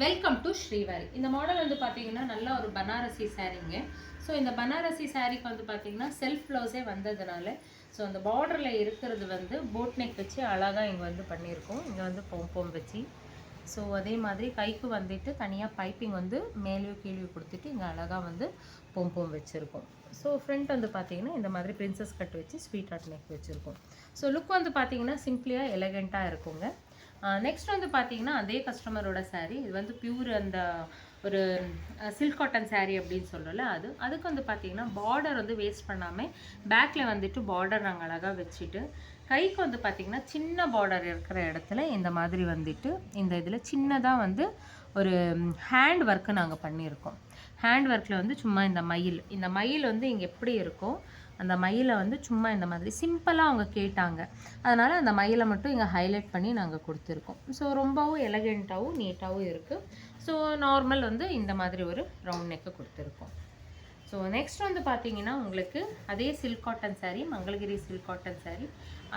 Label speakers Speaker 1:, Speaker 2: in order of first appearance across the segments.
Speaker 1: Welcome to Srivari. இந்த model வந்து பார்த்தீங்கன்னா நல்ல ஒரு பனாரசி சாரீங்க. ஸோ இந்த பனாரசி சாரீக்கு வந்து பார்த்தீங்கன்னா செல்ஃப் ப்ளவுஸே வந்ததுனால ஸோ அந்த பார்டரில் இருக்கிறது வந்து போட் நெக் வச்சு அழகாக இங்கே வந்து பண்ணியிருக்கோம். இங்கே வந்து பொம் வச்சு ஸோ அதே மாதிரி கைக்கு வந்துட்டு தனியாக பைப்பிங் வந்து மேலேயும் கீழே கொடுத்துட்டு இங்கே அழகாக வந்து பொம் வச்சுருக்கோம். ஸோ ஃப்ரண்ட் வந்து பார்த்தீங்கன்னா இந்த மாதிரி பிரின்சஸ் கட் வச்சு ஸ்வீட் ஹார்ட் நெக் வச்சுருக்கோம். ஸோ லுக் வந்து பார்த்தீங்கன்னா சிம்பிளியாக எலகெண்ட்டாக இருக்குங்க. நெக்ஸ்ட் வந்து பார்த்தீங்கன்னா அதே கஸ்டமரோட சாரீ. இது வந்து பியூர் அந்த ஒரு சில்க் காட்டன் சாரீ அப்படின்னு சொல்லல. அதுக்கு வந்து பார்த்தீங்கன்னா பார்டர் வந்து வேஸ்ட் பண்ணாமல் பேக்கில் வந்துட்டு பார்டர் நாங்கள் அழகாக வச்சுட்டு கைக்கு வந்து பார்த்திங்கன்னா சின்ன பார்டர் இருக்கிற இடத்துல இந்த மாதிரி வந்துட்டு இந்த இதில் சின்னதாக வந்து ஒரு ஹேண்ட் ஒர்க்கு நாங்கள் பண்ணியிருக்கோம். ஹேண்ட் ஒர்க்கில் வந்து சும்மா இந்த மயில் வந்து இங்கே எப்படி இருக்கும் அந்த மயிலை வந்து சும்மா இந்த மாதிரி சிம்பிளாக அவங்க கேட்டாங்க. அதனால் அந்த மயிலை மட்டும் இங்கே ஹைலைட் பண்ணி நாங்கள் கொடுத்துருக்கோம். ஸோ ரொம்பவும் எலகெண்ட்டாகவும் நீட்டாகவும் இருக்குது. ஸோ நார்மல் வந்து இந்த மாதிரி ஒரு ரவுண்ட் நெக்கு கொடுத்துருக்கோம். ஸோ நெக்ஸ்ட் வந்து பார்த்தீங்கன்னா உங்களுக்கு அதே silk cotton sari, Mangalagiri silk cotton sari.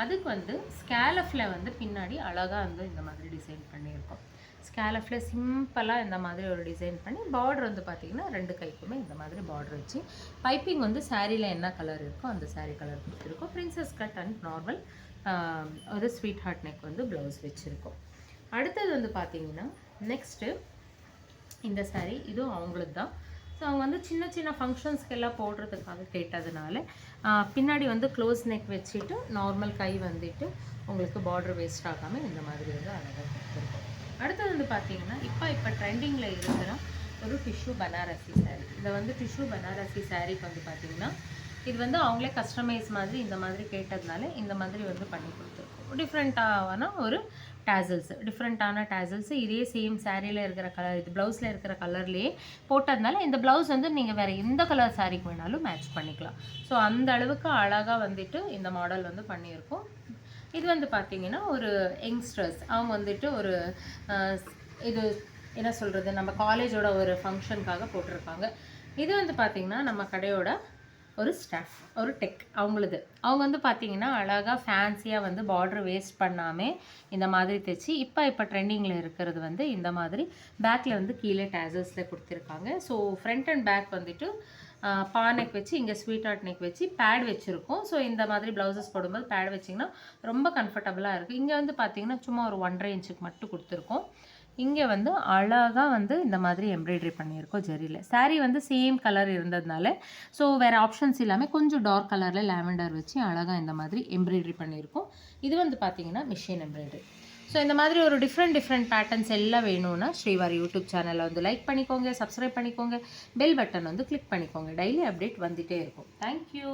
Speaker 1: அதுக்கு வந்து ஸ்கேலஃபில் வந்து பின்னாடி அழகாக வந்து இந்த மாதிரி டிசைன் பண்ணியிருக்கோம். ஸ்கேலஃபில் சிம்பிளாக இந்த மாதிரி ஒரு டிசைன் பண்ணி பார்டர் வந்து பார்த்திங்கன்னா ரெண்டு கைக்குமே இந்த மாதிரி பார்டர் வச்சு பைப்பிங் வந்து சாரியில் என்ன கலர் இருக்கோ அந்த சாரீ கலர் கொடுத்துருக்கோம். பிரின்சஸ் கட் அண்ட் நார்மல் ஒரு ஸ்வீட் ஹார்ட் நெக் வந்து ப்ளவுஸ் வச்சுருக்கோம். அடுத்தது வந்து பார்த்திங்கன்னா நெக்ஸ்ட்டு இந்த சாரீ இதுவும் அவங்களுக்கு தான். ஸோ அவங்க வந்து சின்ன சின்ன ஃபங்க்ஷன்ஸ்க்கு எல்லாம் போடுறதுக்காக கேட்டதுனால பின்னாடி வந்து க்ளோஸ் நெக் வச்சுட்டு நார்மல் கை வந்துட்டு உங்களுக்கு பார்டர் வேஸ்ட் ஆகாமல் இந்த மாதிரி வந்து அழகாக கொடுத்துருக்கோம். அடுத்தது வந்து பார்த்தீங்கன்னா இப்போ ட்ரெண்டிங்கில் இருக்கிற ஒரு டிஷ்யூ பனாரசி சாரீ. இதை வந்து டிஷ்யூ பனாரசி சாரீக்கு வந்து பார்த்திங்கன்னா இது வந்து அவங்களே கஸ்டமைஸ் மாதிரி இந்த மாதிரி கேட்டதுனால இந்த மாதிரி வந்து பண்ணி கொடுத்துருக்கோம். டிஃப்ரெண்ட்டான ஒரு டிஃப்ரெண்ட்டான டேசல்ஸு இதே சேம் சாரியில் இருக்கிற கலர், இது ப்ளவுஸில் இருக்கிற கலர்லேயே போட்டதுனால இந்த ப்ளவுஸ் வந்து நீங்கள் வேறு எந்த கலர் சாரீக்கு வேணாலும் மேட்ச் பண்ணிக்கலாம். ஸோ அந்த அளவுக்கு அழகாக வந்துட்டு இந்த மாடல் வந்து பண்ணியிருக்கோம். இது வந்து பார்த்திங்கன்னா ஒரு யங்ஸ்டர்ஸ் அவங்க வந்துட்டு ஒரு இது என்ன சொல்கிறது நம்ம காலேஜோட ஒரு ஃபங்க்ஷனுக்காக போட்டிருக்காங்க. இது வந்து பார்த்திங்கன்னா நம்ம கடையோட ஒரு ஸ்டாஃப் ஒரு டெக் அவங்க வந்து பார்த்திங்கன்னா அழகாக ஃபேன்சியாக வந்து பார்டர் வேஸ்ட் பண்ணாமல் இந்த மாதிரி தைச்சி இப்போ ட்ரெண்டிங்கில் இருக்கிறது வந்து இந்த மாதிரி பேக்கில் வந்து கீழே டேசல்ஸில் கொடுத்துருக்காங்க. ஸோ ஃப்ரண்ட் அண்ட் பேக் வந்துட்டு பா நெக் வச்சு இங்கே ஸ்வீட் ஹார்ட் நெக் வச்சு பேட் வச்சுருக்கோம். ஸோ இந்த மாதிரி ப்ளவுசஸ் போடும்போது பேட் வச்சிங்கன்னா ரொம்ப கம்ஃபர்டபுளாக இருக்குது. இங்கே வந்து பார்த்திங்கன்னா சும்மா ஒரு 1.5 இன்ச்சுக்கு மட்டும் கொடுத்துருக்கோம். இங்கே வந்து அழகாக வந்து இந்த மாதிரி எம்ப்ராய்டரி பண்ணியிருக்கோம் ஜரியில். சாரீ வந்து சேம் கலர் இருந்ததுனால ஸோ வேறு ஆப்ஷன்ஸ் இல்லாமல் கொஞ்சம் டார்க் கலரில் லாவெண்டர் வச்சு அழகாக இந்த மாதிரி எம்ப்ராய்டரி பண்ணியிருக்கோம். இது வந்து பார்த்திங்கன்னா மிஷின் எம்ப்ராய்டரி. ஸோ இந்த மாதிரி ஒரு டிஃப்ரெண்ட் பேட்டர்ன்ஸ் எல்லாம் வேணும்னா ஸ்ரீவாரி யூடியூப் சேனலை வந்து லைக் பண்ணிக்கோங்க, சப்ஸ்கிரைப் பண்ணிக்கோங்க, பெல் பட்டன் வந்து கிளிக் பண்ணிக்கோங்க. டெய்லி அப்டேட் வந்துகிட்டே இருக்கும். தேங்க்யூ.